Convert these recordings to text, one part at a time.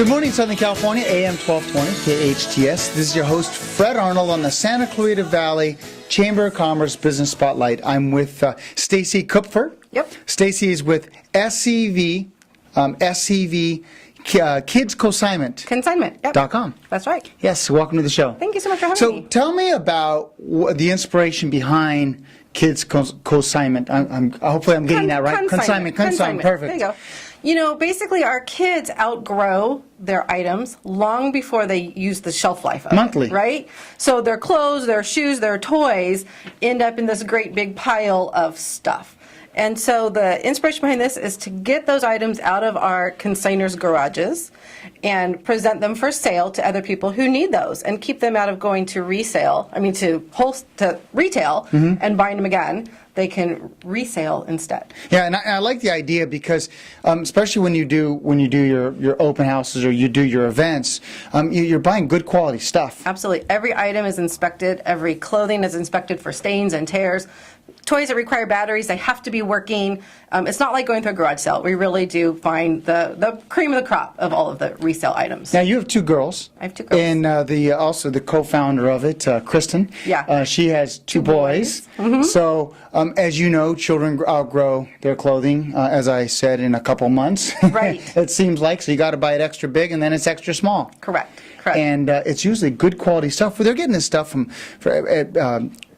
Good morning, Southern California, AM 1220, KHTS. This is your host, Fred Arnold, on the Santa Clarita Valley Chamber of Commerce Business Spotlight. I'm with Stacy Kupfer. Yep. Stacy is with SCV, Kids Consignment. Consignment, yep. .com. That's right. Yes, welcome to the show. Thank you so much for having So me. tell me about the inspiration behind Kids Consignment. Hopefully I'm getting that right. Consignment, perfect. There you go. You know, basically our kids outgrow their items long before they use the shelf life of Monthly. it, right? So their clothes, their shoes, their toys end up in this great big pile of stuff. And so the inspiration behind this is to get those items out of our consigners' garages and present them for sale to other people who need those, and keep them out of going to retail and buying them again. They can resale instead. Yeah, and I like the idea because, especially when you do your open houses or you do your events, you're buying good quality stuff. Absolutely. Every item is inspected. Every clothing is inspected for stains and tears. Toys that require batteries, they have to be working. It's not like going through a garage sale. We really do find the cream of the crop of all of the resale items. Now, you have two girls. I have two girls. And also the co-founder of it, Kristen. Yeah. She has two boys. Mm-hmm. So, as you know, children outgrow their clothing, as I said, in a couple months. Right. It seems like. So you got to buy it extra big, and then it's extra small. Correct. And it's usually good quality stuff. They're getting this stuff from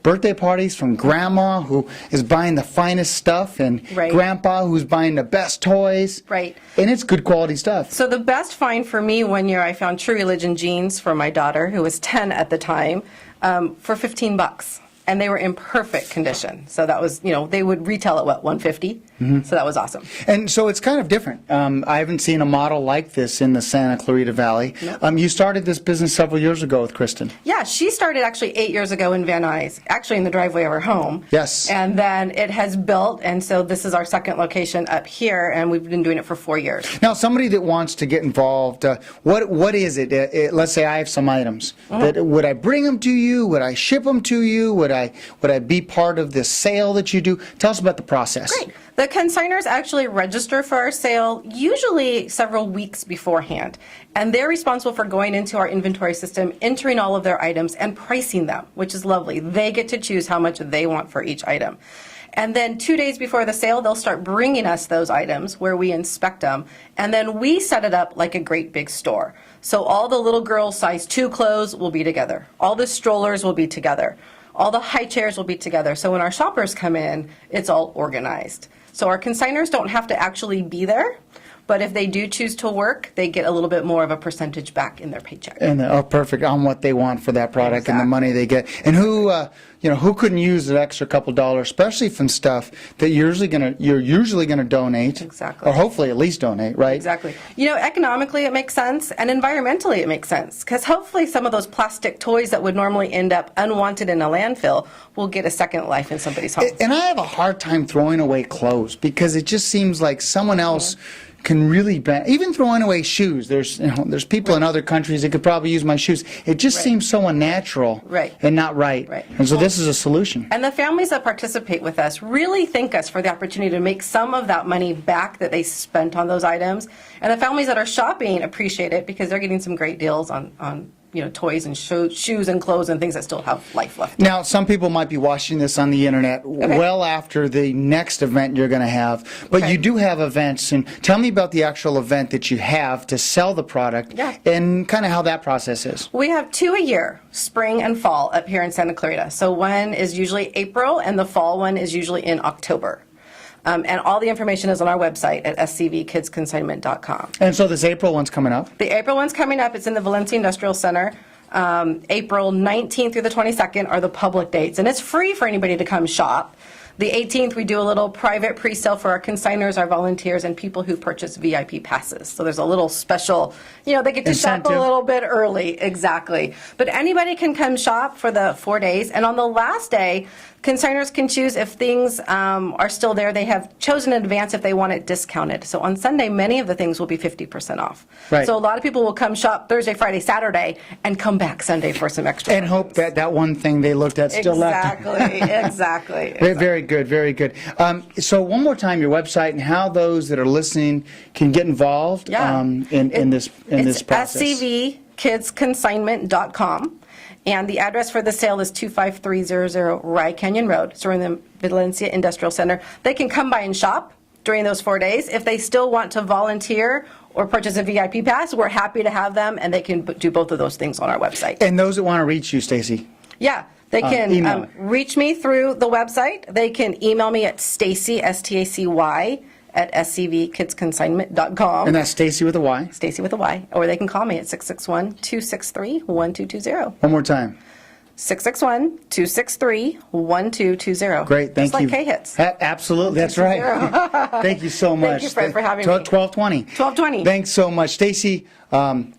birthday parties, from grandma who is buying the finest stuff, and Right. grandpa who's buying the best toys. Right. And it's good quality stuff. So the best find for me one year, I found True Religion jeans for my daughter, who was 10 at the time, for $15. And they were in perfect condition. So that was, they would retail at $150? Mm-hmm. So that was awesome. And so it's kind of different. I haven't seen a model like this in the Santa Clarita Valley. Nope. You started this business several years ago with Kristen. Yeah, she started actually 8 years ago in Van Nuys, actually in the driveway of her home. Yes. And then it has built, and so this is our second location up here, and we've been doing it for 4 years. Now, somebody that wants to get involved, what is it? Let's say I have some items. Mm-hmm. Would I bring them to you? Would I ship them to you? Would I be part of this sale that you do? Tell us about the process. Great. The consigners actually register for our sale usually several weeks beforehand, and they're responsible for going into our inventory system, entering all of their items, and pricing them, which is lovely. They get to choose how much they want for each item. And then 2 days before the sale, they'll start bringing us those items where we inspect them, and then we set it up like a great big store. So all the little girl size 2 clothes will be together. All the strollers will be together. All the high chairs will be together. So when our shoppers come in, it's all organized. So our consigners don't have to actually be there, but if they do choose to work, they get a little bit more of a percentage back in their paycheck. And perfect on what they want for that product. Exactly. And the money they get. And who couldn't use an extra couple dollars, especially from stuff that you're usually gonna donate. Exactly. Or hopefully at least donate, right? Exactly. Economically it makes sense, and environmentally it makes sense, because hopefully some of those plastic toys that would normally end up unwanted in a landfill will get a second life in somebody's home. And I have a hard time throwing away clothes because it just seems like someone else can really even throwing away shoes. There's people in other countries that could probably use my shoes. It just seems so unnatural and not right. And so this is a solution. And the families that participate with us really thank us for the opportunity to make some of that money back that they spent on those items. And the families that are shopping appreciate it because they're getting some great deals on toys and shoes and clothes and things that still have life left. Now, some people might be watching this on the internet well after the next event you're going to have, but you do have events. And tell me about the actual event that you have to sell the product and kind of how that process is. We have 2 a year, spring and fall, up here in Santa Clarita. So one is usually April, and the fall one is usually in October. And all the information is on our website at scvkidsconsignment.com. And so this April one's coming up? The April one's coming up. It's in the Valencia Industrial Center. April 19th through the 22nd are the public dates. And it's free for anybody to come shop. The 18th, we do a little private pre-sale for our consigners, our volunteers, and people who purchase VIP passes. So there's a little special, they get to shop a little bit early. Exactly. But anybody can come shop for the 4 days. And on the last day, consigners can choose if things are still there. They have chosen in advance if they want it discounted. So on Sunday, many of the things will be 50% off. Right. So a lot of people will come shop Thursday, Friday, Saturday, and come back Sunday for some extra. And hope that that one thing they looked at still left. Exactly. Very good, very good. So one more time, your website and how those that are listening can get involved in this process. It's scvkidsconsignment.com. And the address for the sale is 25300 Rye Canyon Road. So we're in the Valencia Industrial Center. They can come by and shop during those 4 days. If they still want to volunteer or purchase a VIP pass, we're happy to have them, and they can do both of those things on our website. And those that want to reach you, Stacy? Yeah, they can reach me through the website. They can email me at Stacy, S-T-A-C-Y, at scvkidsconsignment.com. And that's Stacy with a Y? Stacy with a Y. Or they can call me at 661-263-1220. One more time. 661-263-1220. Great, thank you. Just like K-Hits. Absolutely, that's right. Thank you so much. Thank you, Fred, for having me. 1220. 1220. Thanks so much. Stacy Kupfer.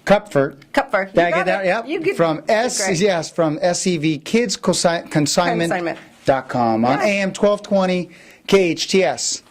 Kupfer. Did I get that? Yep. You get from great. from SCV Consignment.com on AM 1220 KHTS.